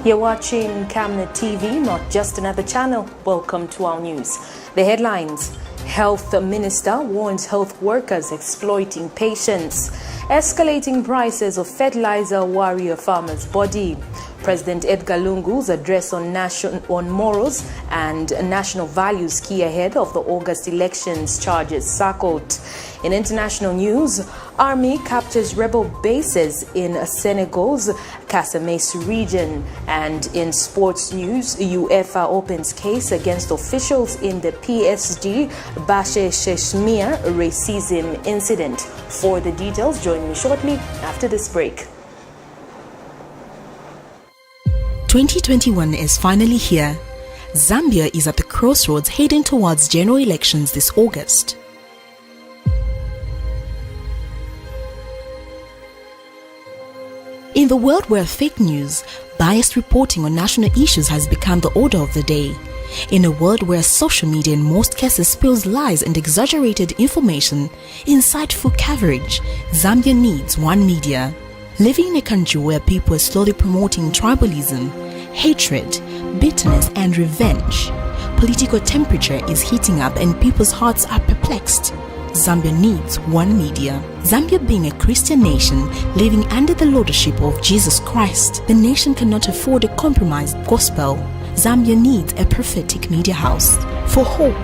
You're watching Camnet TV, not just another channel. Welcome to our news. The headlines: Health Minister warns health workers exploiting patients. Escalating prices of fertilizer worry a farmer's body. President Edgar Lungu's address on morals and national values key ahead of the August elections charges SACCORD. In international news, Army captures rebel bases in Senegal's CASAMANCE region. And in sports news, UEFA opens case against officials in the PSG-BASAKSEHIR racism incident. For the details, join me shortly after this break. 2021 is finally here. Zambia is at the crossroads heading towards general elections this August. In the world where fake news, biased reporting on national issues has become the order of the day, in a world where social media in most cases spills lies and exaggerated information, insightful coverage, Zambia needs one media. Living in a country where people are slowly promoting tribalism, hatred, bitterness and revenge, political temperature is heating up and people's hearts are perplexed. Zambia needs one media. Zambia being a Christian nation living under the lordship of Jesus Christ, the nation cannot afford a compromised gospel. Zambia needs a prophetic media house. For hope,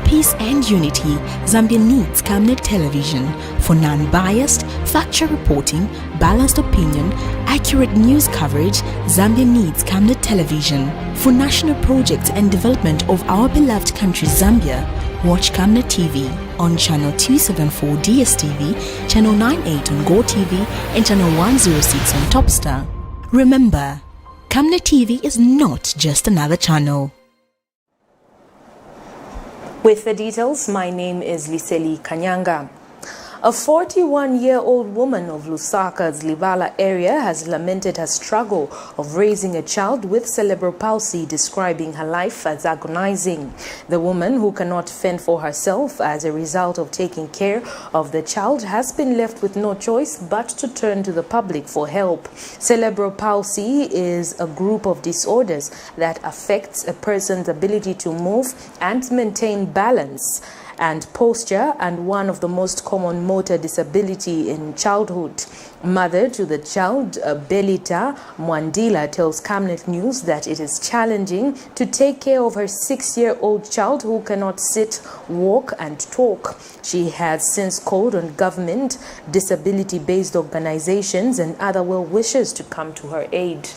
peace and unity, Zambia needs Camnet television for non-biased, factual reporting, balanced opinion, accurate news coverage. Zambia needs Camnet television for national projects and development of our beloved country Zambia. Watch Camnet TV on channel 274 DSTV, channel 98 on Go TV and channel 106 on Topstar. Remember, Camnet TV is not just another channel. With the details, my name is Liseli Kanyanga. A 41-year-old woman of Lusaka's Libala area has lamented her struggle of raising a child with cerebral palsy, describing her life as agonizing. The woman, who cannot fend for herself as a result of taking care of the child, has been left with no choice but to turn to the public for help. Cerebral palsy is a group of disorders that affects a person's ability to move and maintain balance and posture, and one of the most common motor disability in childhood. Mother to the child, Belita Mwandila, tells Camnet News that it is challenging to take care of her 6-year-old child who cannot sit, walk and talk. She has since called on government, disability-based organizations and other well-wishers to come to her aid.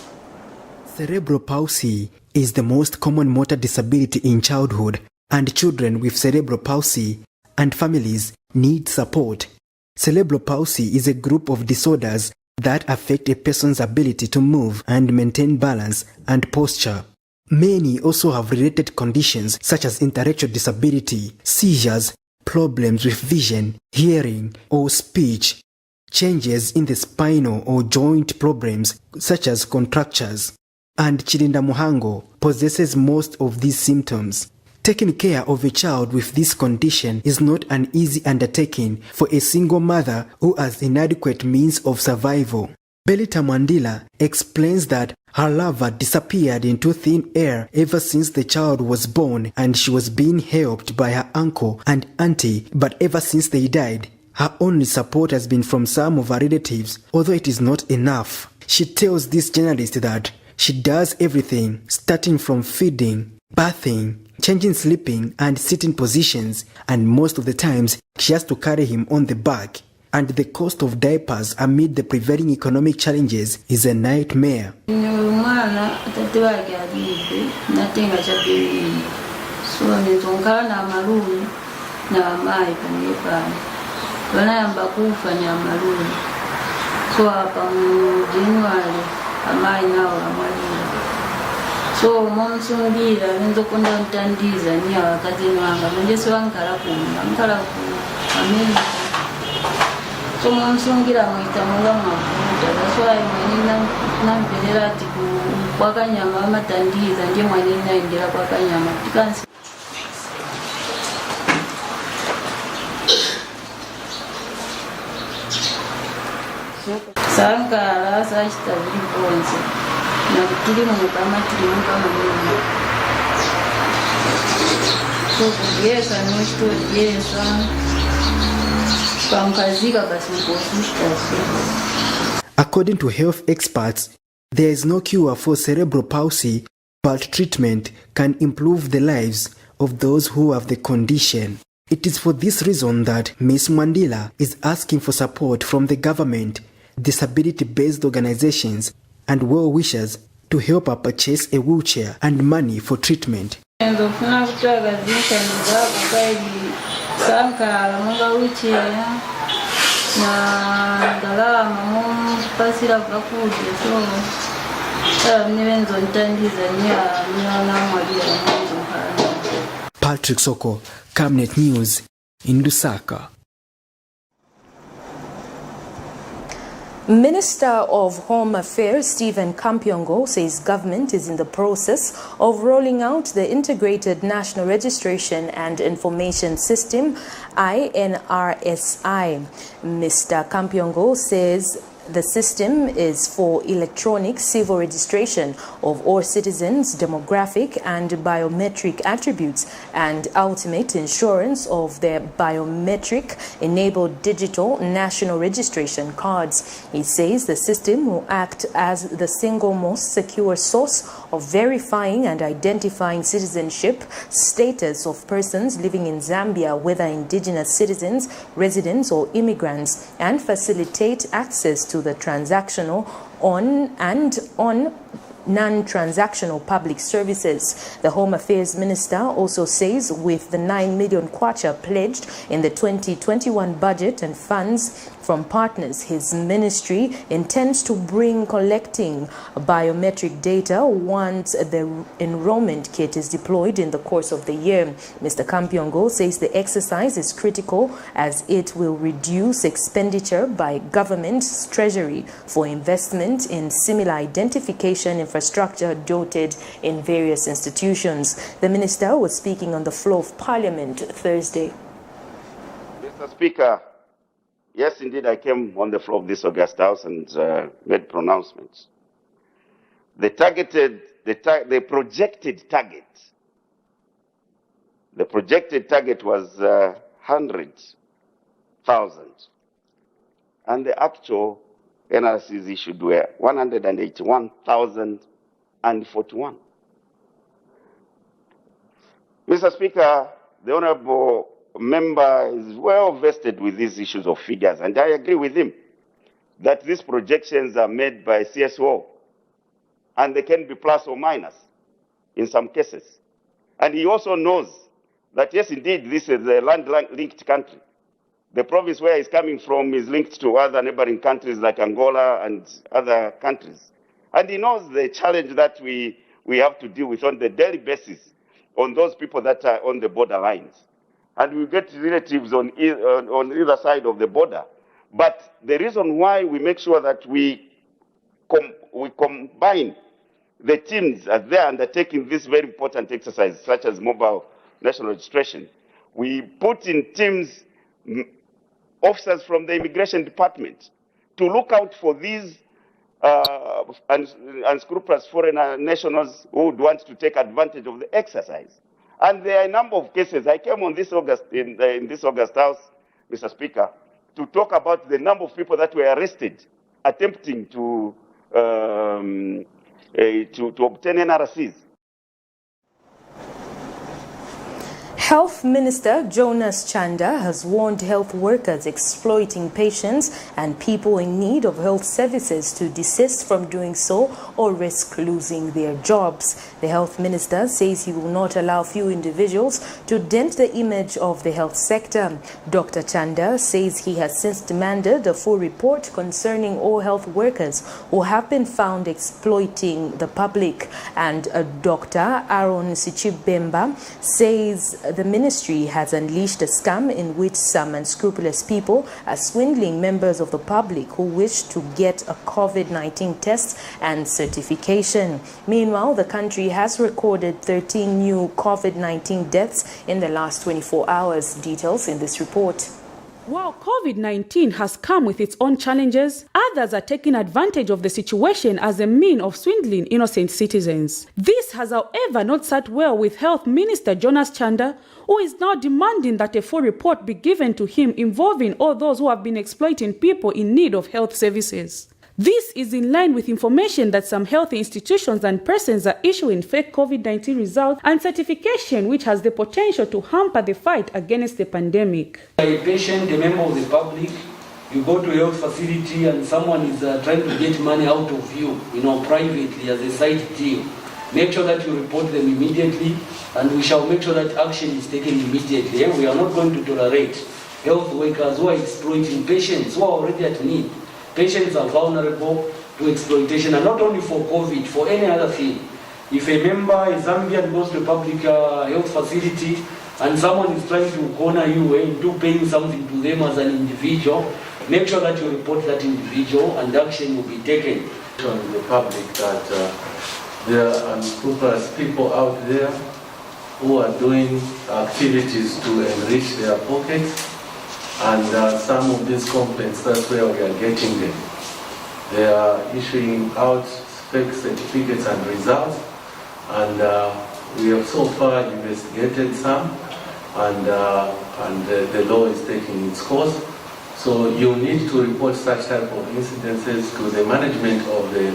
Cerebral palsy is the most common motor disability in childhood, and children with cerebral palsy and families need support. Cerebral palsy is a group of disorders that affect a person's ability to move and maintain balance and posture. Many also have related conditions such as intellectual disability, seizures, problems with vision, hearing or speech, changes in the spinal or joint problems such as contractures. And Chirinda Muhango possesses most of these symptoms. Taking care of a child with this condition is not an easy undertaking for a single mother who has inadequate means of survival. Belita Mwandila explains that her lover disappeared into thin air ever since the child was born, and she was being helped by her uncle and auntie, but ever since they died, her only support has been from some of her relatives, although it is not enough. She tells this journalist that she does everything, starting from feeding, bathing, changing sleeping and sitting positions, and most of the times she has to carry him on the back. And the cost of diapers amid the prevailing economic challenges is a nightmare. So monsungila nzokonda ntandiza ni wakati wanga mwenyeso wankala ameni so monsungila mwita munga mwakuta that's why mwenina nampelera ati kwakanyama amatandiza ndiye mwenina indira kwakanyama tikansi sankala sachita viliponse na tilimu kama mimi so kugesa nusu gesa kamkazika basi mposishita. According to health experts, there is no cure for cerebral palsy, but treatment can improve the lives of those who have the condition. It is for this reason that Ms. Mwandila is asking for support from the government, disability-based organizations, and well-wishers to help her purchase a wheelchair and money for treatment. Patrick Soko, Camnet News in Lusaka. Minister of Home Affairs Stephen Kampyongo says government is in the process of rolling out the Integrated National Registration and Information System, INRSI. Mr. Kampyongo says the system is for electronic civil registration of all citizens' demographic and biometric attributes and ultimate insurance of their biometric-enabled digital national registration cards. He says the system will act as the single most secure source of verifying and identifying citizenship status of persons living in Zambia, whether indigenous citizens, residents, or immigrants, and facilitate access to the transactional on non-transactional public services. The Home Affairs Minister also says with the 9 million kwacha pledged in the 2021 budget and funds from partners, his ministry intends to bring collecting biometric data once the enrollment kit is deployed in the course of the year. Mr. Kampyongo says the exercise is critical as it will reduce expenditure by government's treasury for investment in similar identification infrastructure dotted in various institutions. The minister was speaking on the floor of Parliament Thursday. Mr. Speaker, yes, indeed, I came on the floor of this August House and made pronouncements. The projected target was 100,000, and the actual NRCs issued were 181,041. Mr. Speaker, the Honorable Member is well vested with these issues of figures, and I agree with him that these projections are made by CSO, and they can be plus or minus in some cases. And he also knows that, yes, indeed, this is a land-linked country. The province where he's coming from is linked to other neighboring countries like Angola and other countries. And he knows the challenge that we have to deal with on the daily basis on those people that are on the border lines. And we get relatives on either side of the border. But the reason why we make sure that we combine the teams as they are undertaking this very important exercise, such as mobile national registration, we put in teams, officers from the immigration department, to look out for these unscrupulous foreign nationals who would want to take advantage of the exercise. And there are a number of cases. I came on this August in this August House, Mr. Speaker, to talk about the number of people that were arrested attempting to obtain NRCs. Health Minister Jonas Chanda has warned health workers exploiting patients and people in need of health services to desist from doing so or risk losing their jobs. The health minister says he will not allow few individuals to dent the image of the health sector. Dr. Chanda says he has since demanded a full report concerning all health workers who have been found exploiting the public. And Dr. Aaron Sichibemba says the ministry has unleashed a scam in which some unscrupulous people are swindling members of the public who wish to get a COVID-19 test and certification. Meanwhile, the country has recorded 13 new COVID-19 deaths in the last 24 hours. Details in this report. While COVID-19 has come with its own challenges, others are taking advantage of the situation as a means of swindling innocent citizens. This has, however, not sat well with Health Minister Jonas Chanda, who is now demanding that a full report be given to him involving all those who have been exploiting people in need of health services. This is in line with information that some health institutions and persons are issuing fake COVID-19 results and certification, which has the potential to hamper the fight against the pandemic. A patient, a member of the public, you go to a health facility and someone is trying to get money out of you, privately as a side deal. Make sure that you report them immediately, and we shall make sure that action is taken immediately. We are not going to tolerate health workers who are exploiting patients who are already at need. Patients are vulnerable to exploitation, and not only for COVID, for any other thing. If a member, a Zambian, goes to a public health facility and someone is trying to corner you into paying something to them as an individual, make sure that you report that individual and action will be taken. On the public that there are unscrupulous people out there who are doing activities to enrich their pockets. And some of these complaints, that's where we are getting them. They are issuing out fake certificates and results, and we have so far investigated some, and the law is taking its course. So you need to report such type of incidences to the management of the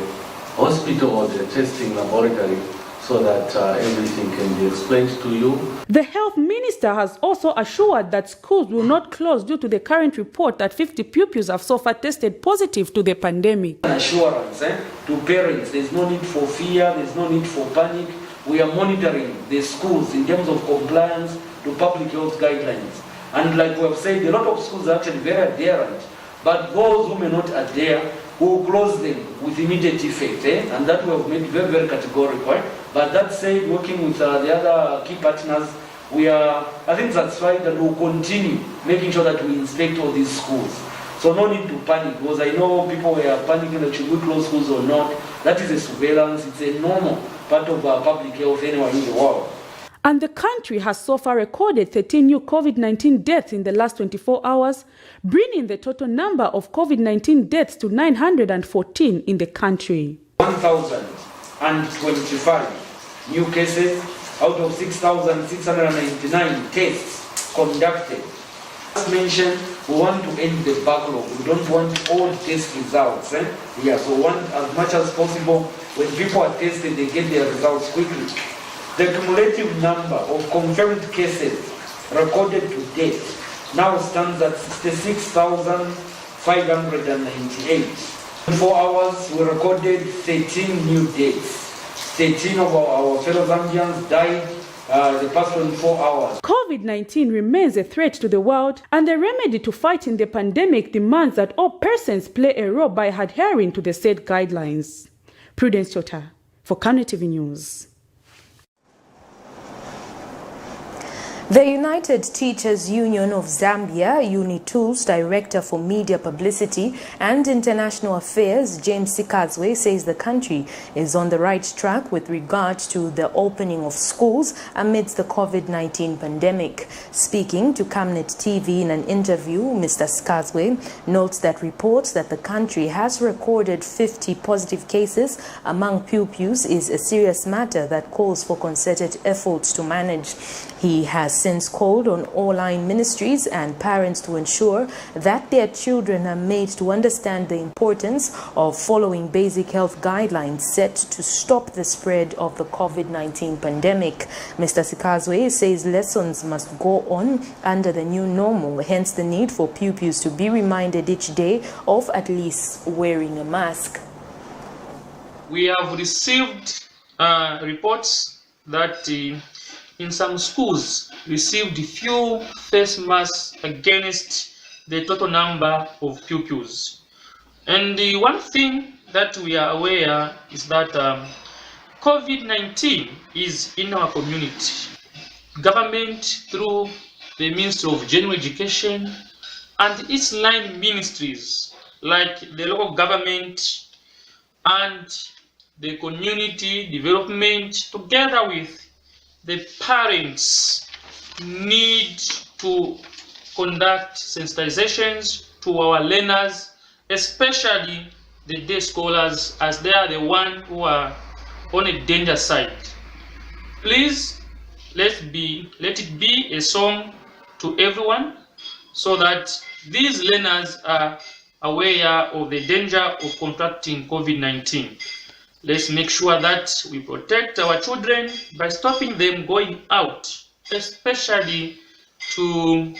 hospital or the testing laboratory, so that everything can be explained to you. The health minister has also assured that schools will not close due to the current report that 50 pupils have so far tested positive to the pandemic. Assurance to parents, there's no need for fear, there's no need for panic. We are monitoring the schools in terms of compliance to public health guidelines. And like we have said, a lot of schools are actually very adherent, but those who may not adhere, we will close them with immediate effect, and that we have made very, very categorical. But that said, working with the other key partners, we are, I think, satisfied that we will continue making sure that we inspect all these schools. So no need to panic, because I know people were panicking that should we close schools or not. That is a surveillance, it's a normal part of public health anywhere in the world. And the country has so far recorded 13 new COVID-19 deaths in the last 24 hours, bringing the total number of COVID-19 deaths to 914 in the country. 1,025 new cases out of 6,699 tests conducted. As mentioned, we want to end the backlog. We don't want all test results. So we want as much as possible, when people are tested, they get their results quickly. The cumulative number of confirmed cases recorded to date now stands at 66,598. In 4 hours, we recorded 13 new deaths. 13 of our fellow Zambians died the past 24 hours. COVID-19 remains a threat to the world, and the remedy to fighting the pandemic demands that all persons play a role by adhering to the said guidelines. Prudence Chota for Camnet TV News. The United Teachers Union of Zambia, UNITU's Director for Media Publicity and International Affairs, James Sikazwe, says the country is on the right track with regard to the opening of schools amidst the COVID-19 pandemic. Speaking to Camnet TV in an interview, Mr. Sikazwe notes that reports that the country has recorded 50 positive cases among pupils is a serious matter that calls for concerted efforts to manage. He has since called on all line ministries and parents to ensure that their children are made to understand the importance of following basic health guidelines set to stop the spread of the COVID-19 pandemic. Mr. Sikazwe says lessons must go on under the new normal, hence the need for pupils to be reminded each day of at least wearing a mask. We have received reports that in some schools received few face masks against the total number of pupils. And the one thing that we are aware is that COVID-19 is in our community. Government, through the Ministry of General Education and its line ministries like the local government and the community development, together with the parents, need to conduct sensitizations to our learners, especially the day scholars, as they are the ones who are on a danger side. Please, let it be a song to everyone, so that these learners are aware of the danger of contracting COVID-19. Let's make sure that we protect our children by stopping them going out, especially to,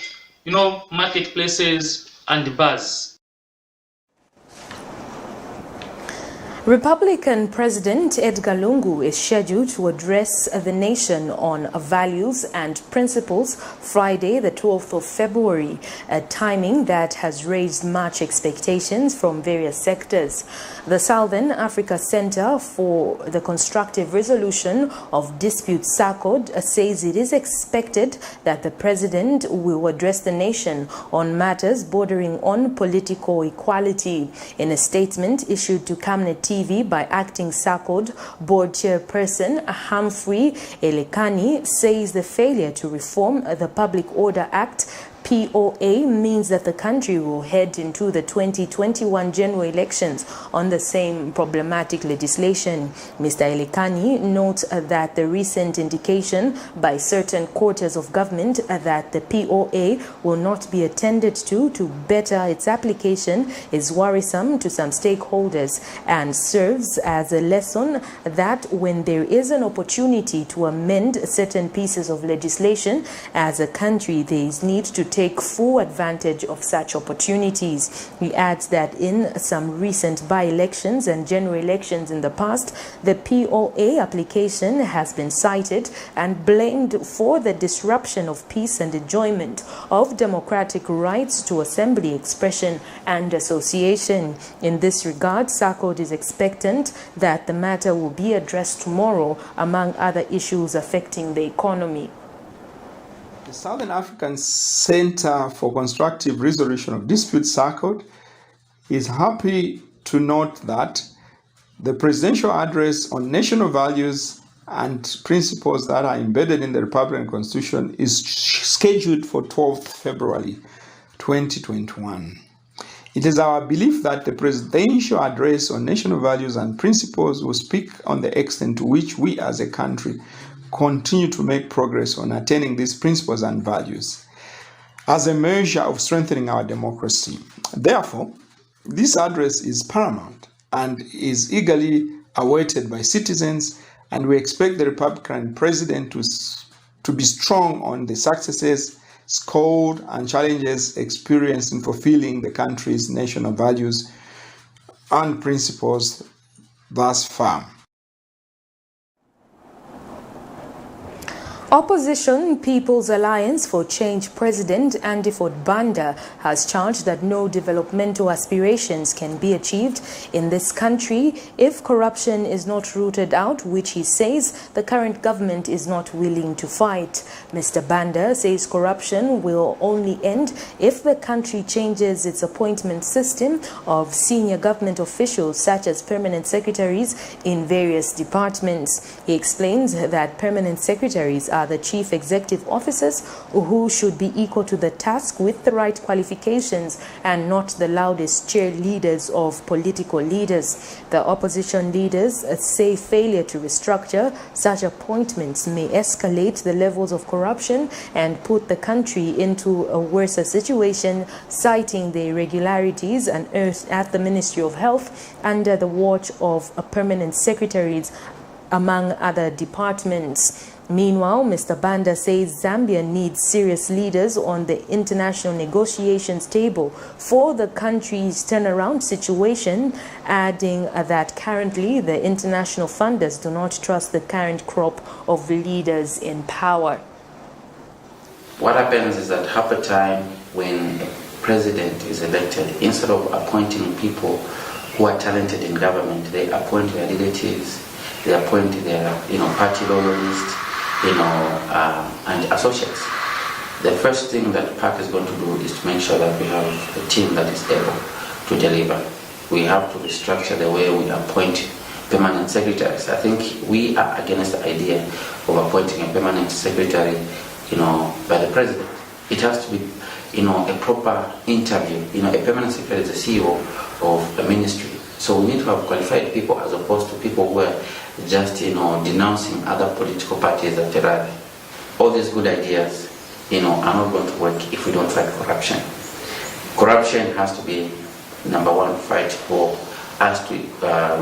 marketplaces and bars. Republican President Edgar Lungu is scheduled to address the nation on values and principles Friday, the 12th of February, a timing that has raised much expectations from various sectors. The Southern Africa Center for the Constructive Resolution of Disputes, SACCORD, says it is expected that the president will address the nation on matters bordering on political equality. In a statement issued to Camnet TV by acting SACCORD board chairperson Humphrey Elekani, says the failure to reform the Public Order Act POA means that the country will head into the 2021 general elections on the same problematic legislation. Mr. Elekani notes that the recent indication by certain quarters of government that the POA will not be attended to better its application is worrisome to some stakeholders and serves as a lesson that when there is an opportunity to amend certain pieces of legislation as a country, there is need to take full advantage of such opportunities. He adds that in some recent by-elections and general elections in the past, the POA application has been cited and blamed for the disruption of peace and enjoyment of democratic rights to assembly, expression and association. In this regard, SACCORD is expectant that the matter will be addressed tomorrow among other issues affecting the economy. The Southern African Center for Constructive Resolution of Disputes, SACCORD, is happy to note that the presidential address on national values and principles that are embedded in the Republican Constitution is scheduled for 12th February 2021. It is our belief that the presidential address on national values and principles will speak on the extent to which we as a country continue to make progress on attaining these principles and values as a measure of strengthening our democracy. Therefore, this address is paramount and is eagerly awaited by citizens, and we expect the Republican president to be strong on the successes, scored, and challenges experienced in fulfilling the country's national values and principles thus far. Opposition People's Alliance for Change President Andiford Banda has charged that no developmental aspirations can be achieved in this country if corruption is not rooted out, which he says the current government is not willing to fight. Mr. Banda says corruption will only end if the country changes its appointment system of senior government officials such as permanent secretaries in various departments. He explains that permanent secretaries are the chief executive officers who should be equal to the task with the right qualifications and not the loudest cheerleaders of political leaders. The opposition leaders say failure to restructure such appointments may escalate the levels of corruption and put the country into a worse situation, citing the irregularities unearthed at the Ministry of Health under the watch of permanent secretaries, among other departments. Meanwhile, Mr. Banda says Zambia needs serious leaders on the international negotiations table for the country's turnaround situation, adding that currently the international funders do not trust the current crop of leaders in power. What happens is that half the time when a president is elected, instead of appointing people who are talented in government, they appoint their relatives, they appoint their party loyalists, and associates. The first thing that PAC is going to do is to make sure that we have a team that is able to deliver. We have to restructure the way we appoint permanent secretaries. I think we are against the idea of appointing a permanent secretary, by the president. It has to be a proper interview. A permanent secretary is the CEO of a ministry. So we need to have qualified people as opposed to people who are just, denouncing other political parties at the rally. All these good ideas, are not going to work if we don't fight corruption. Corruption has to be number one fight for us to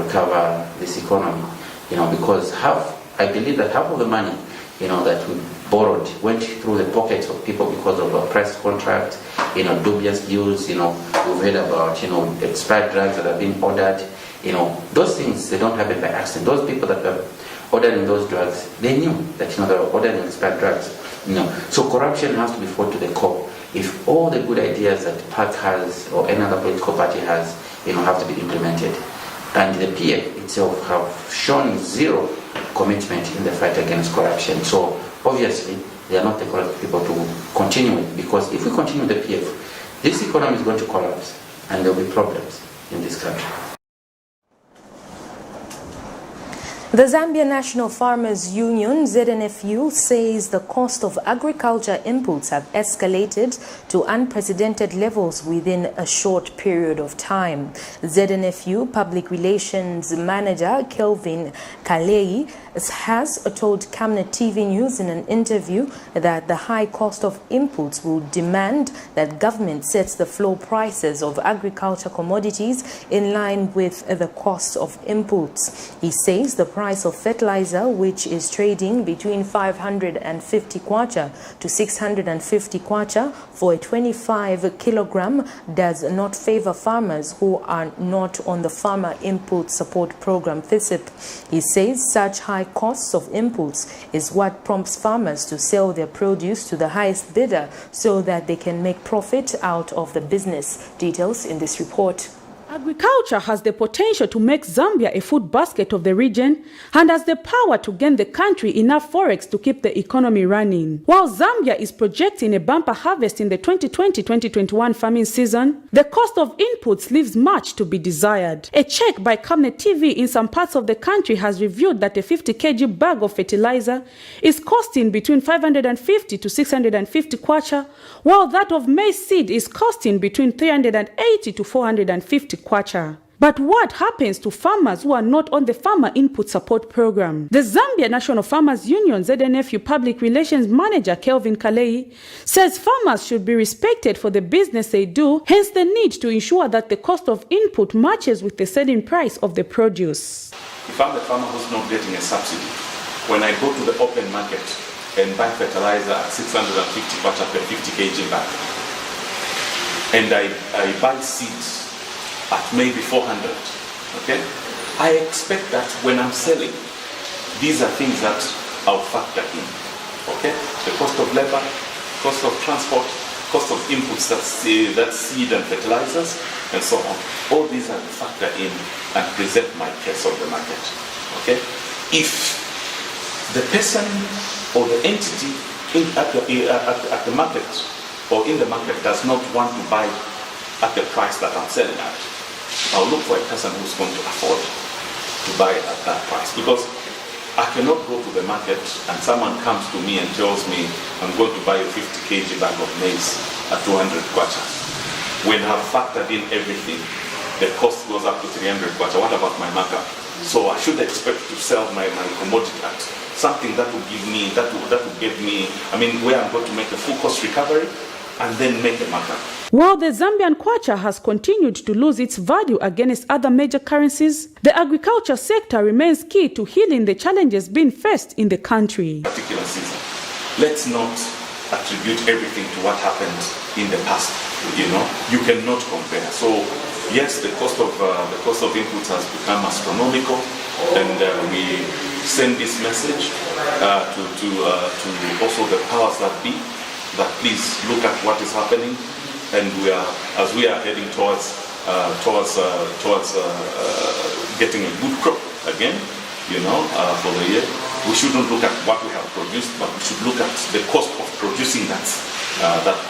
recover this economy, because I believe that half of the money, that we borrowed went through the pockets of people because of a press contract, dubious deals, we've heard about, expired drugs that have been ordered, those things, they don't happen by accident. Those people that were ordering those drugs, they knew that, they were ordering expired drugs, So corruption has to be fought to the core. If all the good ideas that PAC has or any other political party has, have to be implemented. And the PF itself have shown zero commitment in the fight against corruption. So obviously, they are not the correct people to continue with, because if we continue the PF, this economy is going to collapse and there will be problems in this country. The Zambia National Farmers Union, ZNFU, says the cost of agriculture inputs have escalated to unprecedented levels within a short period of time. ZNFU Public Relations Manager Kelvin Kalei has told Camnet TV News in an interview that the high cost of inputs will demand that government sets the floor prices of agriculture commodities in line with the cost of inputs. He says the price of fertilizer, which is trading between 550 kwacha to 650 kwacha for a 25 kilogram, does not favor farmers who are not on the Farmer Input Support Program FISIP. He says such high costs of inputs is what prompts farmers to sell their produce to the highest bidder so that they can make profit out of the business. Details in this report. Agriculture has the potential to make Zambia a food basket of the region and has the power to gain the country enough forex to keep the economy running. While Zambia is projecting a bumper harvest in the 2020-2021 farming season, the cost of inputs leaves much to be desired. A check by Camnet TV in some parts of the country has revealed that a 50 kg bag of fertilizer is costing between 550 to 650 kwacha, while that of maize seed is costing between 380 to 450 kwacha. But what happens to farmers who are not on the Farmer Input Support Program? The Zambia National Farmers Union ZNFU Public Relations Manager Kelvin Kalei says farmers should be respected for the business they do, hence the need to ensure that the cost of input matches with the selling price of the produce. If I'm the farmer who's not getting a subsidy, when I go to the open market and buy fertilizer at 650 kwacha per 50 kg bag, and I buy seeds at maybe 400, okay? I expect that when I'm selling, these are things that I'll factor in, okay? The cost of labor, cost of transport, cost of inputs, that's seed and fertilizers, and so on. All these are to factor in and present my case of the market, okay? If the person or the entity at the market or in the market does not want to buy at the price that I'm selling at, I'll look for a person who's going to afford to buy at that price, because I cannot go to the market and someone comes to me and tells me I'm going to buy a 50 kg bag of maize at 200 kwacha. When I've factored in everything, the cost goes up to 300 kwacha. What about my markup? So I should expect to sell my commodity at something that will give me, that will give me, where I'm going to make a full cost recovery and then make a markup. While the Zambian kwacha has continued to lose its value against other major currencies, the agriculture sector remains key to healing the challenges being faced in the country. Particular season. Let's not attribute everything to what happened in the past. You cannot compare. So yes, the cost of inputs has become astronomical, and we send this message to also the powers that be, that please look at what is happening. And as we are heading towards getting a good crop again, for the year, we shouldn't look at what we have produced, but we should look at the cost of producing that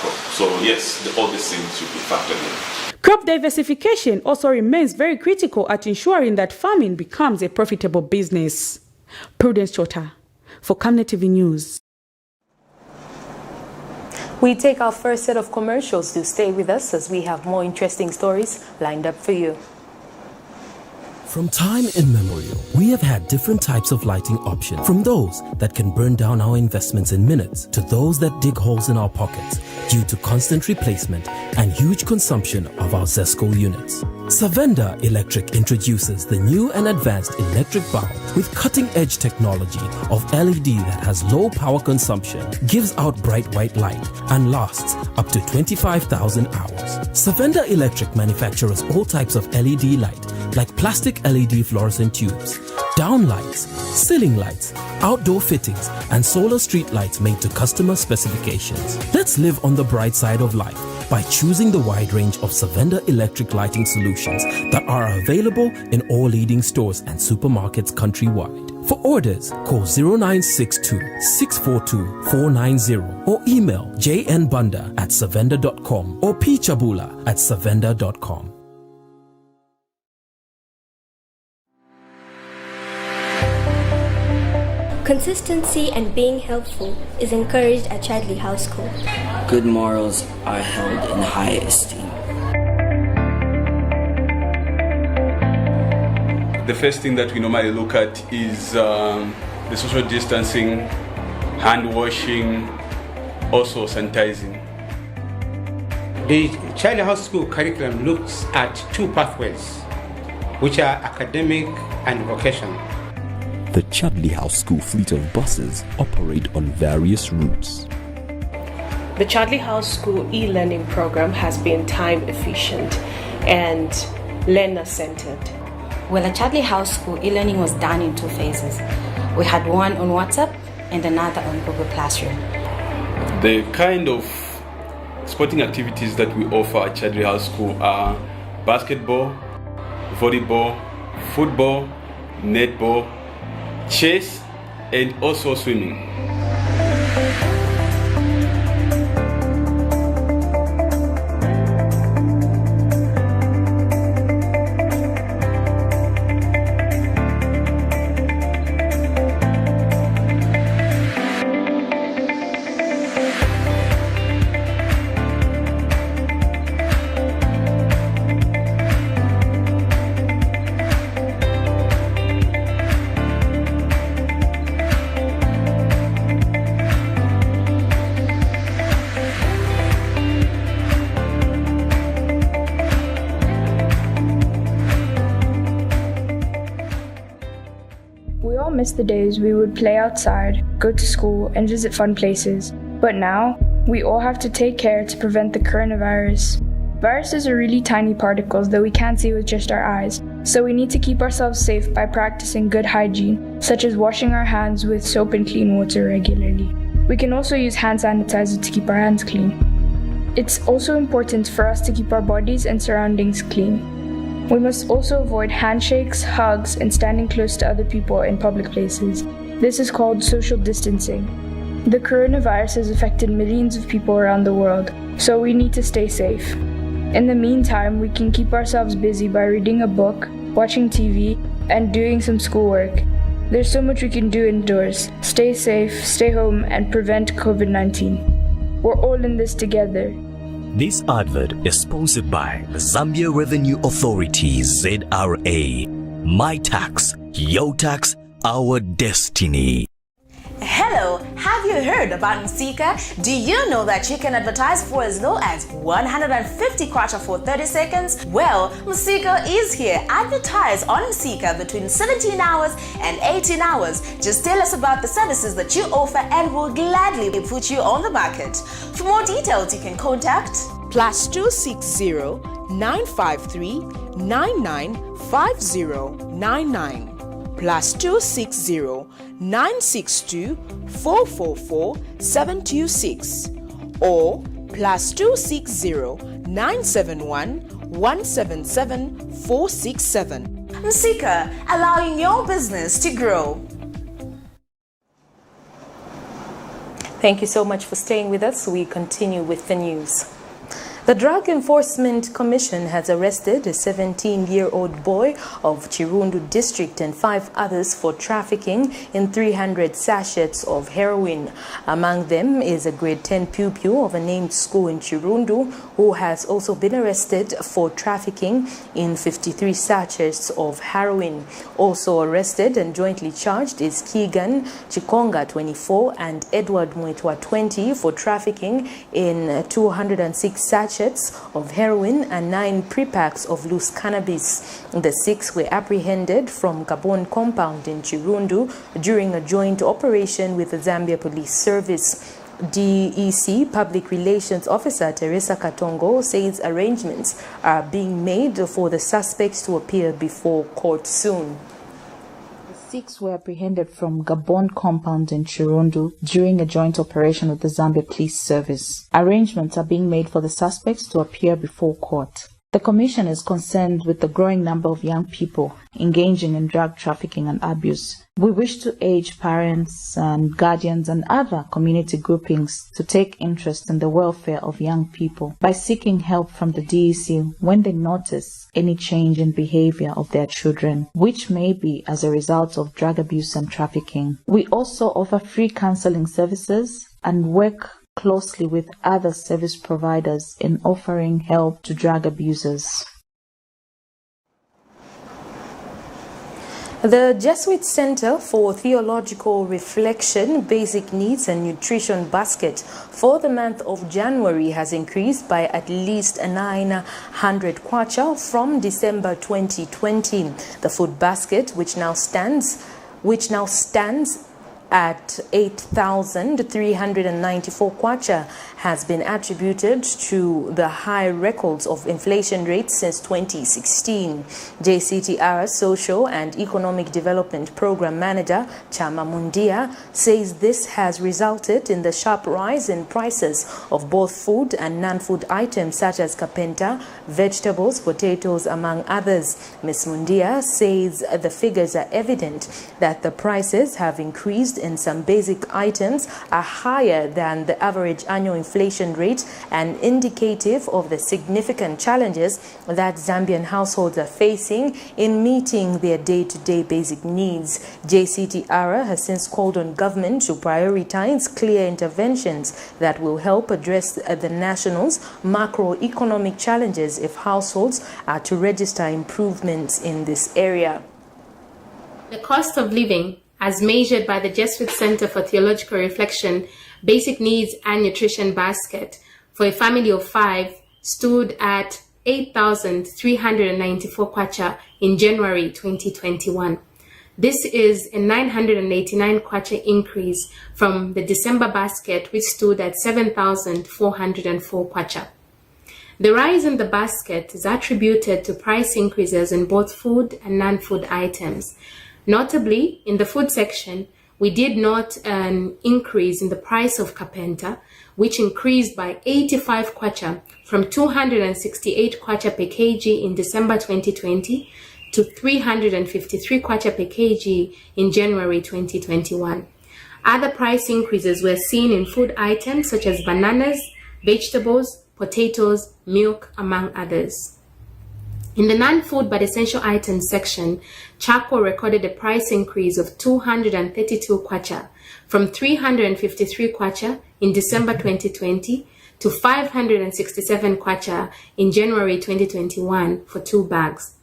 crop. So yes, all these things should be factored in. Crop diversification also remains very critical at ensuring that farming becomes a profitable business. Prudence Chota for Camnet TV News. We take our first set of commercials. To stay with us as we have more interesting stories lined up for you. From time immemorial, we have had different types of lighting options, from those that can burn down our investments in minutes to those that dig holes in our pockets due to constant replacement and huge consumption of our ZESCO units. Savenda Electric introduces the new and advanced electric bulb with cutting-edge technology of LED that has low power consumption, gives out bright white light, and lasts up to 25,000 hours. Savenda Electric manufactures all types of LED light, like plastic LED fluorescent tubes, down lights, ceiling lights, outdoor fittings, and solar street lights made to customer specifications. Let's live on the bright side of life by choosing the wide range of Savenda electric lighting solutions that are available in all leading stores and supermarkets countrywide. For orders, call 0962 642 490 or email jnbunda@savenda.com or pchabula@savenda.com. Consistency and being helpful is encouraged at Chadley House School. Good morals are held in high esteem. The first thing that we normally look at is the social distancing, hand washing, also sanitizing. The Chadley House School curriculum looks at two pathways, which are academic and vocational. The Chadley House School fleet of buses operate on various routes. The Chadley House School e-learning program has been time efficient and learner-centered. Well, at Chadley House School, e-learning was done in two phases. We had one on WhatsApp and another on Google Classroom. The kind of sporting activities that we offer at Chadley House School are basketball, volleyball, football, netball, chess, and also swimming. Miss the days we would play outside, go to school, and visit fun places. But now, we all have to take care to prevent the coronavirus. Viruses are really tiny particles that we can't see with just our eyes, so we need to keep ourselves safe by practicing good hygiene, such as washing our hands with soap and clean water regularly. We can also use hand sanitizer to keep our hands clean. It's also important for us to keep our bodies and surroundings clean. We must also avoid handshakes, hugs, and standing close to other people in public places. This is called social distancing. The coronavirus has affected millions of people around the world, so we need to stay safe. In the meantime, we can keep ourselves busy by reading a book, watching TV, and doing some schoolwork. There's so much we can do indoors. Stay safe, stay home, and prevent COVID-19. We're all in this together. This advert is sponsored by the Zambia Revenue Authority, ZRA. My tax, your tax, our destiny. Hello, have you heard about Msika? Do you know that you can advertise for as low as 150 kwacha for 30 seconds? Well, Msika is here. Advertise on Msika between 17 hours and 18 hours. Just tell us about the services that you offer and we'll gladly put you on the market. For more details, you can contact +260 953 995099. +260 962 444 726 or +260 971 177 467. Msika, allowing your business to grow. Thank you so much for staying with us. We continue with the news. The Drug Enforcement Commission has arrested a 17-year-old boy of Chirundu district and 5 others for trafficking in 300 sachets of heroin. Among them is a grade 10 pupil of a named school in Chirundu who has also been arrested for trafficking in 53 sachets of heroin. Also arrested and jointly charged is Keegan Chikonga, 24, and Edward Mwetwa, 20, for trafficking in 206 sachets of heroin and 9 pre-packs of loose cannabis. The 6 were apprehended from Gabon compound in Chirundu during a joint operation with the Zambia Police Service. DEC Public Relations Officer Teresa Katongo says arrangements are being made for the suspects to appear before court soon. 6 were apprehended from Gabon compound in Chirundu during a joint operation with the Zambia Police Service. Arrangements are being made for the suspects to appear before court. The Commission is concerned with the growing number of young people engaging in drug trafficking and abuse. We wish to urge parents and guardians and other community groupings to take interest in the welfare of young people by seeking help from the DEC when they notice any change in behavior of their children, which may be as a result of drug abuse and trafficking. We also offer free counseling services and work closely with other service providers in offering help to drug abusers. The Jesuit Center for Theological Reflection, Basic Needs and Nutrition Basket for the month of January has increased by at least 900 kwacha from December 2020. The food basket, which now stands at 8,394 kwacha, has been attributed to the high records of inflation rates since 2016. JCTR Social and Economic Development Program Manager Chama Mundia says this has resulted in the sharp rise in prices of both food and non-food items such as kapenta, vegetables, potatoes, among others. Ms. Mundia says the figures are evident that the prices have increased in some basic items are higher than the average annual inflation rate and indicative of the significant challenges that Zambian households are facing in meeting their day-to-day basic needs. JCTR has since called on government to prioritize clear interventions that will help address the national's macroeconomic challenges if households are to register improvements in this area. The cost of living, as measured by the Jesuit Center for Theological Reflection, Basic Needs and Nutrition Basket for a family of 5, stood at 8,394 kwacha in January 2021. This is a 989 kwacha increase from the December basket, which stood at 7,404 kwacha. The rise in the basket is attributed to price increases in both food and non-food items. Notably, in the food section, we did note an increase in the price of kapenta, which increased by 85 kwacha from 268 kwacha per kg in December 2020 to 353 kwacha per kg in January 2021. Other price increases were seen in food items such as bananas, vegetables, potatoes, milk, among others. In the non-food but essential items section, charcoal recorded a price increase of 232 kwacha from 353 kwacha in December 2020 to 567 kwacha in January 2021 for 2 bags.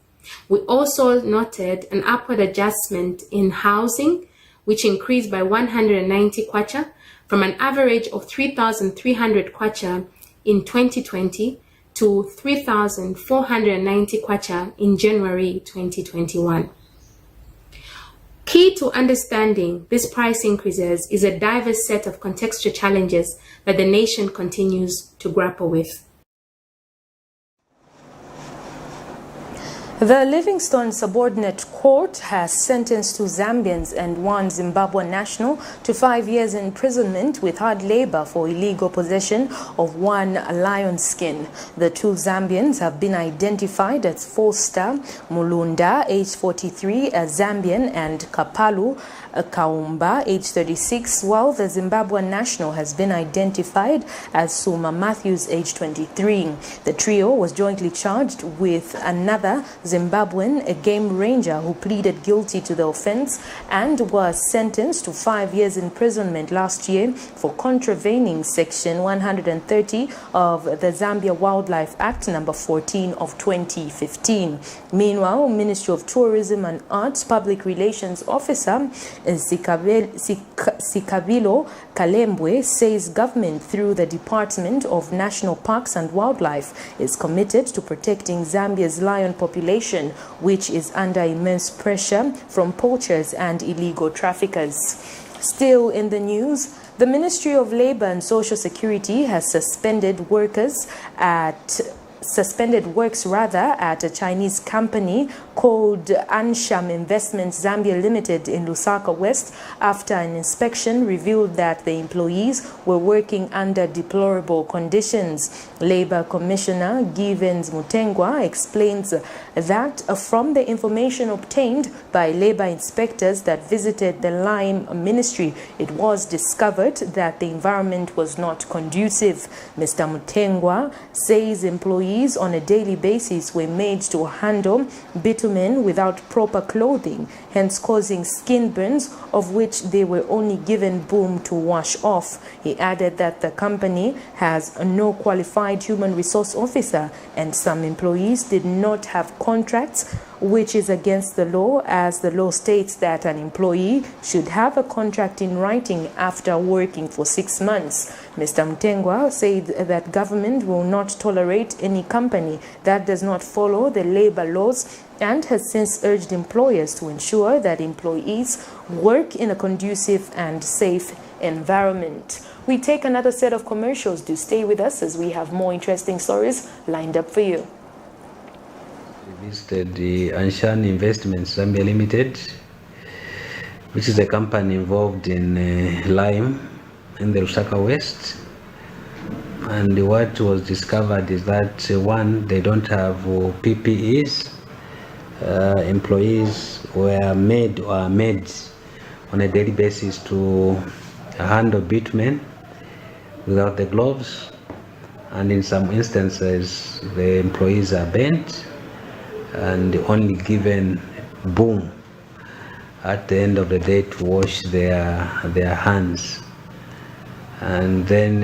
We also noted an upward adjustment in housing, which increased by 190 kwacha from an average of 3,300 kwacha in 2020 to 3,490 kwacha in January 2021. Key to understanding these price increases is a diverse set of contextual challenges that the nation continues to grapple with. The Livingstone Subordinate Court has sentenced two Zambians and one Zimbabwean national to 5 years imprisonment with hard labor for illegal possession of one lion skin. The two Zambians have been identified as Foster Mulunda, age 43, a Zambian, and Kapalu Kaumba, age 36, while the Zimbabwean national has been identified as Suma Matthews, age 23. The trio was jointly charged with another Zimbabwean, a game ranger, who pleaded guilty to the offense and was sentenced to 5 years imprisonment last year for contravening Section 130 of the Zambia Wildlife Act number 14 of 2015. Meanwhile, Ministry of Tourism and Arts Public Relations Officer Sikabilo Kalembwe says government through the Department of National Parks and Wildlife is committed to protecting Zambia's lion population, which is under immense pressure from poachers and illegal traffickers. Still in the news, the Ministry of Labour and Social Security has suspended works at a Chinese company called Ansham Investments Zambia Limited in Lusaka West after an inspection revealed that the employees were working under deplorable conditions. Labour Commissioner Givens Mutengwa explains that from the information obtained by labour inspectors that visited the Lime Ministry, it was discovered that the environment was not conducive. Mr. Mutengwa says employees on a daily basis were made to handle bitumen without proper clothing, hence causing skin burns, of which they were only given boom to wash off. He added that the company has no qualified human resource officer and some employees did not have contracts, which is against the law, as the law states that an employee should have a contract in writing after working for 6 months. Mr. Mutengwa said that government will not tolerate any company that does not follow the labor laws and has since urged employers to ensure that employees work in a conducive and safe environment. We take another set of commercials. Do stay with us as we have more interesting stories lined up for you. We visited the Anshan Investments Zambia Limited, which is a company involved in lime in the Lusaka West. And what was discovered is that one, they don't have PPEs. Employees were made on a daily basis to handle bitumen without the gloves, and in some instances the employees are bent and only given boom at the end of the day to wash their hands. And then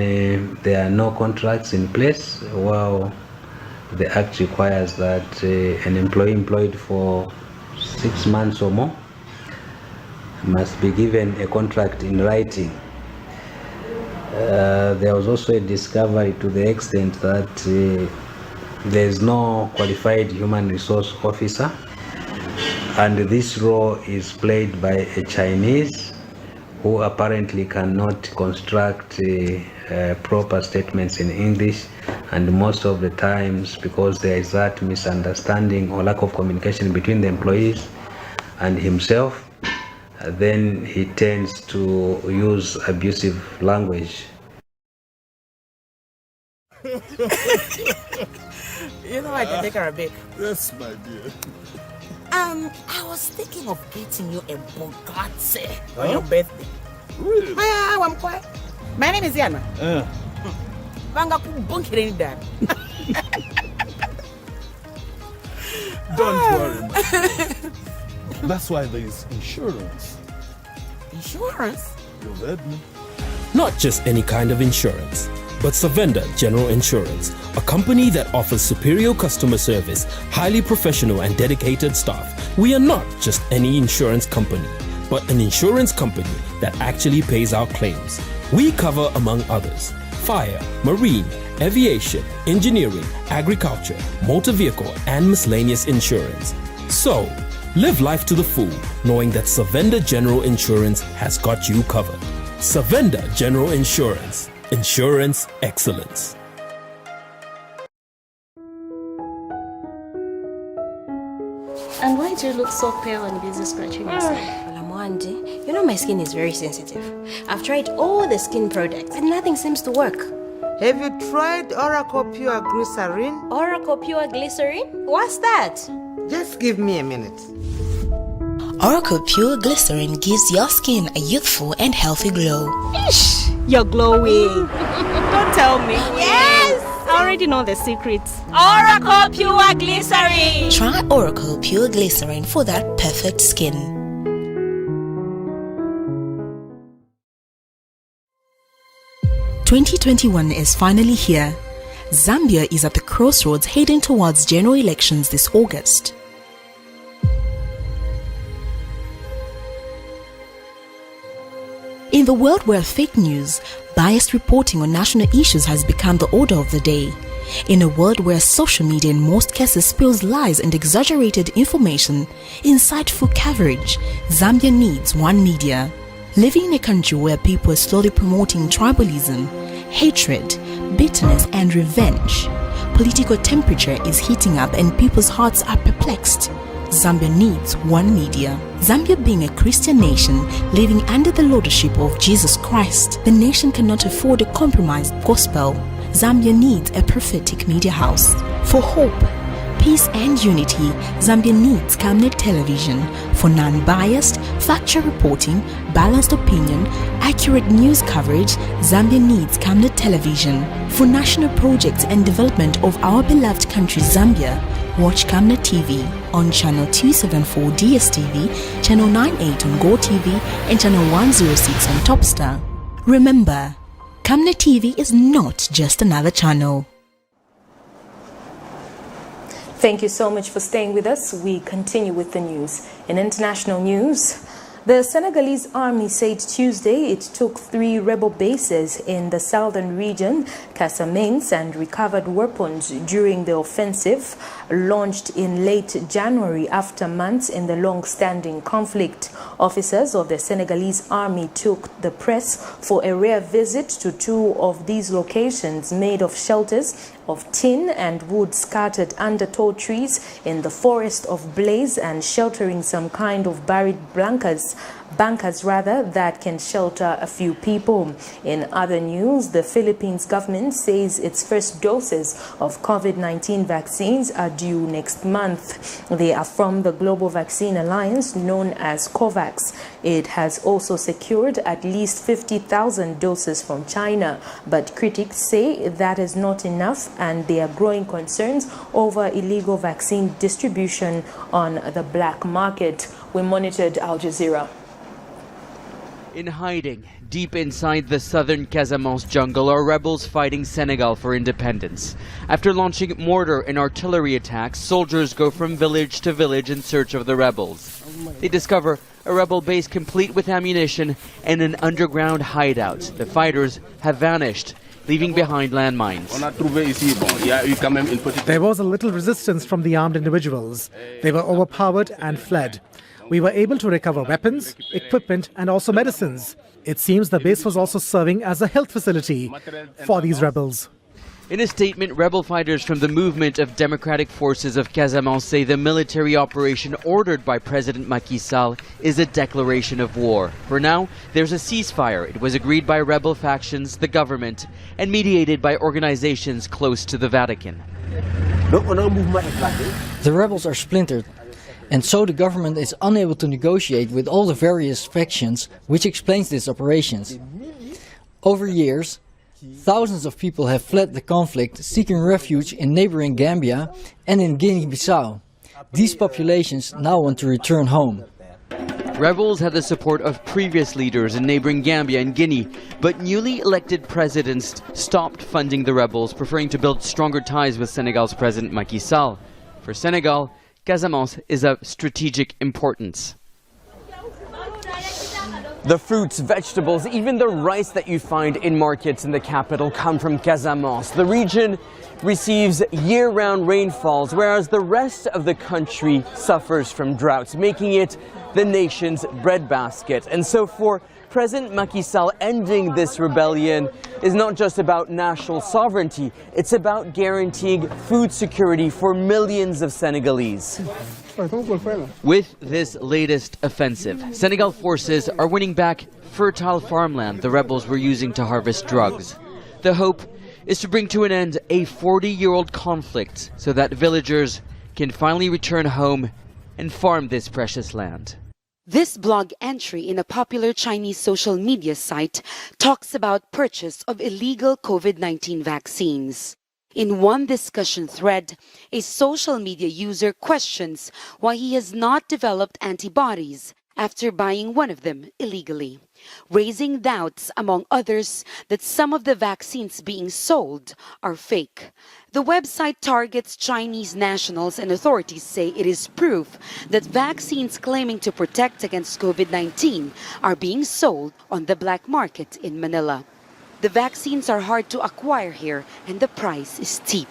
there are no contracts in place, while the act requires that an employee employed for 6 months or more must be given a contract in writing. There was also a discovery to the extent that there is no qualified human resource officer, and this role is played by a Chinese who apparently cannot construct proper statements in English, and most of the times, because there is that misunderstanding or lack of communication between the employees and himself, then he tends to use abusive language. You know I can take her a bit. Yes, my dear. I was thinking of getting you a Bugatti on your birthday. Really? I'm quiet. My name is Yana. Don't worry, man. That's why there is insurance. Insurance? You heard me. Not just any kind of insurance, but Savenda General Insurance, a company that offers superior customer service, highly professional and dedicated staff. We are not just any insurance company, but an insurance company that actually pays our claims. We cover, among others, fire, marine, aviation, engineering, agriculture, motor vehicle, and miscellaneous insurance. So, live life to the full, knowing that Savenda General Insurance has got you covered. Savenda General Insurance. Insurance excellence. Why do you look so pale and busy scratching yourself? You know my skin is very sensitive. I've tried all the skin products and nothing seems to work. Have you tried Oracle Pure Glycerin? Oracle Pure Glycerin? What's that? Just give me a minute. Oracle Pure Glycerin gives your skin a youthful and healthy glow. Ish, you're glowing. Don't tell me. Yes! I already know the secrets. Oracle Pure Glycerin! Try Oracle Pure Glycerin for that perfect skin. 2021 is finally here. Zambia is at the crossroads heading towards general elections this August. In the world where fake news, biased reporting on national issues has become the order of the day, in a world where social media in most cases spills lies and exaggerated information, insightful coverage, Zambia needs one media. Living in a country where people are slowly promoting tribalism, hatred, bitterness and revenge, political temperature is heating up and people's hearts are perplexed. Zambia needs one media. Zambia being a Christian nation living under the lordship of Jesus Christ, the nation cannot afford a compromised gospel. Zambia needs a prophetic media house. For hope, peace and unity, Zambia needs Camnet television for non-biased, factual reporting, balanced opinion, accurate news coverage. Zambia needs Camnet television for national projects and development of our beloved country Zambia. Watch Camnet TV on channel 274 DSTV, channel 98 on Go TV and channel 106 on Topstar. Remember, Camnet TV is not just another channel. Thank you so much for staying with us. We continue with the news. In international news, the Senegalese army said Tuesday it took 3 rebel bases in the southern region, CASAMANCE, and recovered weapons during the offensive launched in late January after months in the long-standing conflict. Officers of the Senegalese army took the press for a rare visit to 2 of these locations made of shelters of tin and wood scattered under tall trees in the forest of Blaze and sheltering some kind of buried bunkers that can shelter a few people. In other news, the Philippines government says its first doses of COVID-19 vaccines are due next month. They are from the Global Vaccine Alliance known as COVAX. It has also secured at least 50,000 doses from China, but critics say that is not enough and there are growing concerns over illegal vaccine distribution on the black market. We monitored Al Jazeera. In hiding, deep inside the southern Casamance jungle, are rebels fighting Senegal for independence. After launching mortar and artillery attacks, soldiers go from village to village in search of the rebels. They discover a rebel base complete with ammunition and an underground hideout. The fighters have vanished, leaving behind landmines. There was a little resistance from the armed individuals. They were overpowered and fled. We were able to recover weapons, equipment and also medicines. It seems the base was also serving as a health facility for these rebels. In a statement, rebel fighters from the Movement of Democratic Forces of Casamance say the military operation ordered by President Macky Sall is a declaration of war. For now, there's a ceasefire. It was agreed by rebel factions, the government, and mediated by organizations close to the Vatican. The rebels are splintered, and so the government is unable to negotiate with all the various factions, which explains these operations. Over years, thousands of people have fled the conflict, seeking refuge in neighboring Gambia and in Guinea-Bissau. These populations now want to return home. Rebels had the support of previous leaders in neighboring Gambia and Guinea, but newly elected presidents stopped funding the rebels, preferring to build stronger ties with Senegal's President Macky Sall. For Senegal, Casamance is of strategic importance. The fruits, vegetables, even the rice that you find in markets in the capital come from Casamance. The region receives year-round rainfalls, whereas the rest of the country suffers from droughts, making it the nation's breadbasket. And so for President Macky Sall, ending this rebellion is not just about national sovereignty, it's about guaranteeing food security for millions of Senegalese. With this latest offensive, Senegal forces are winning back fertile farmland the rebels were using to harvest drugs. The hope is to bring to an end a 40-year-old conflict so that villagers can finally return home and farm this precious land. This blog entry in a popular Chinese social media site talks about purchase of illegal COVID-19 vaccines. In one discussion thread, a social media user questions why he has not developed antibodies after buying one of them illegally, raising doubts, among others, that some of the vaccines being sold are fake. The website targets Chinese nationals, and authorities say it is proof that vaccines claiming to protect against COVID-19 are being sold on the black market in Manila. The vaccines are hard to acquire here and the price is steep.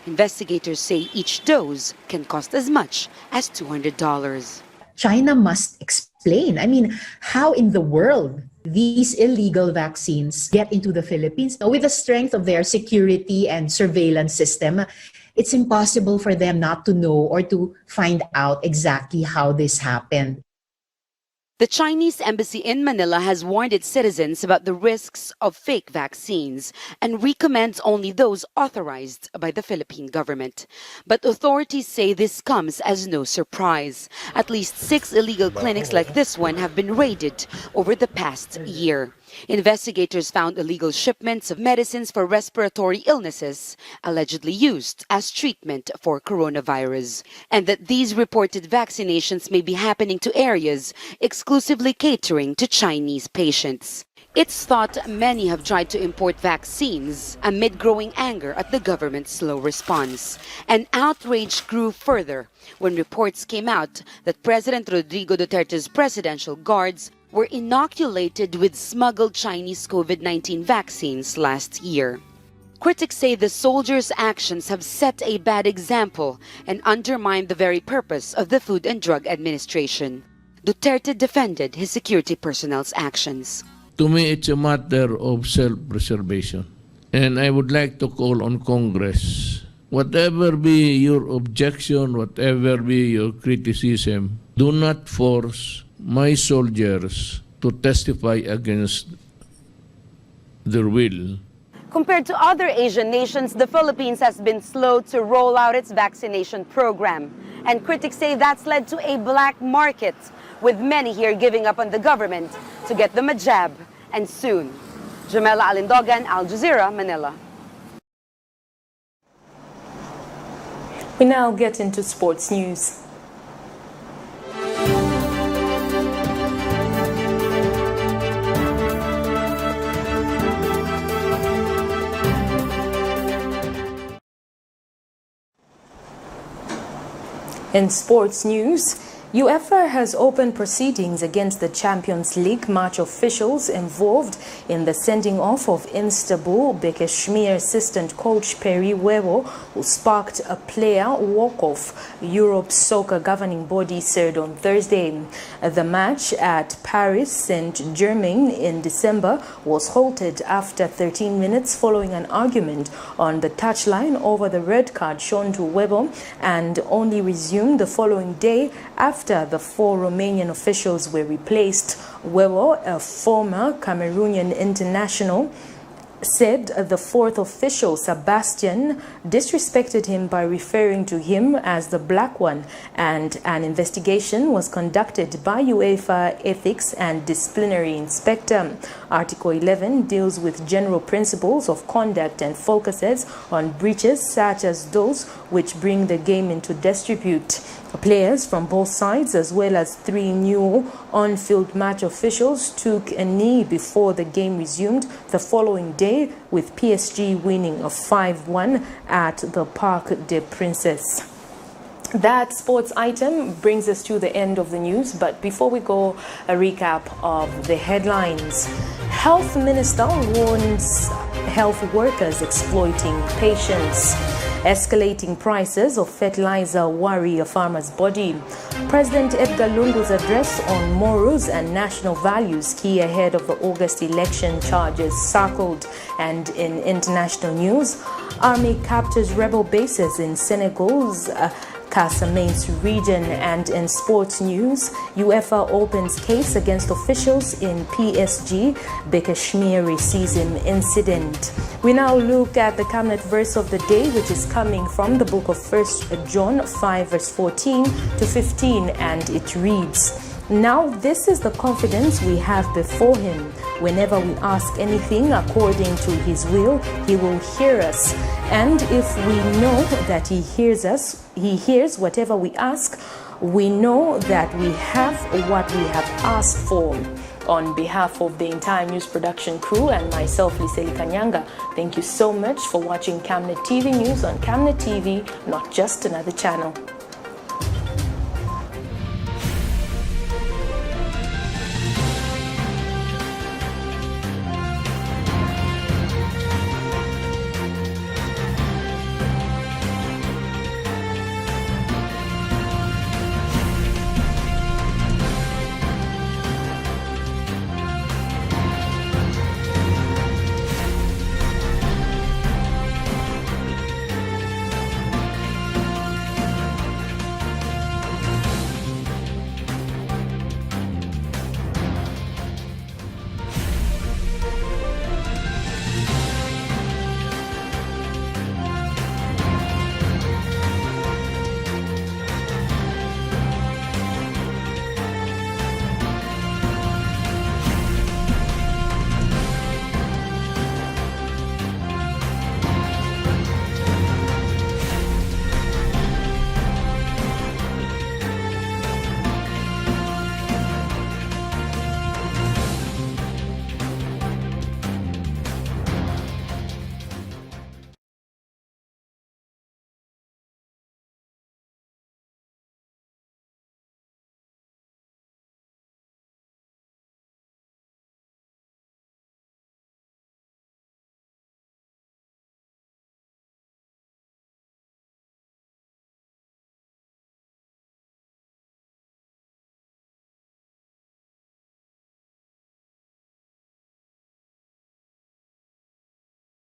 Investigators say each dose can cost as much as $200. China must explain. I mean, how in the world these illegal vaccines get into the Philippines? With the strength of their security and surveillance system, it's impossible for them not to know or to find out exactly how this happened. The Chinese embassy in Manila has warned its citizens about the risks of fake vaccines and recommends only those authorized by the Philippine government. But authorities say this comes as no surprise. At least 6 illegal clinics like this one have been raided over the past year. Investigators found illegal shipments of medicines for respiratory illnesses allegedly used as treatment for coronavirus, and that these reported vaccinations may be happening to areas exclusively catering to Chinese patients. It's thought many have tried to import vaccines amid growing anger at the government's slow response. And outrage grew further when reports came out that President Rodrigo Duterte's presidential guards were inoculated with smuggled Chinese COVID-19 vaccines last year. Critics say the soldiers' actions have set a bad example and undermined the very purpose of the Food and Drug Administration. Duterte defended his security personnel's actions. To me, it's a matter of self-preservation. And I would like to call on Congress, whatever be your objection, whatever be your criticism, do not force my soldiers to testify against their will. Compared to other Asian nations, the Philippines has been slow to roll out its vaccination program. And critics say that's led to a black market, with many here giving up on the government to get them a jab, and soon. Jamela Alindogan, Al Jazeera, Manila. We now get into sports news. In sports news, UEFA has opened proceedings against the Champions League match officials involved in the sending off of Istanbul Beşiktaş assistant coach Perry Webo, who sparked a player walk-off, Europe's soccer governing body said on Thursday. The match at Paris Saint-Germain in December was halted after 13 minutes following an argument on the touchline over the red card shown to Webo, and only resumed the following day after the 4 Romanian officials were replaced. Webo, a former Cameroonian international, said the fourth official, Sebastian, disrespected him by referring to him as the black one, and an investigation was conducted by UEFA Ethics and Disciplinary Inspector. Article 11 deals with general principles of conduct and focuses on breaches such as those which bring the game into disrepute. Players from both sides, as well as 3 new on-field match officials, took a knee before the game resumed the following day, with PSG winning a 5-1 at the Parc des Princes. That sports item brings us to the end of the news, but before we go, a recap of the headlines. Health Minister warns health workers exploiting patients. Escalating prices of fertilizer worry a farmer's body. President Edgar Lungu's address on morals and national values key ahead of the August election charges SACCORD. And in international news, army captures rebel bases in Senegal's CASAMANCE region. And in sports news, UEFA opens case against officials in PSG-BASAKSEHIR racism incident. We now look at the Camnet verse of the day, which is coming from the book of 1 John 5 verse 14 to 15, and it reads, "Now this is the confidence we have before him. Whenever we ask anything according to his will, he will hear us. And if we know that he hears us, he hears whatever we ask, we know that we have what we have asked for." On behalf of the entire news production crew and myself, Liseli Kanyanga, thank you so much for watching Camnet TV News on Camnet TV, not just another channel.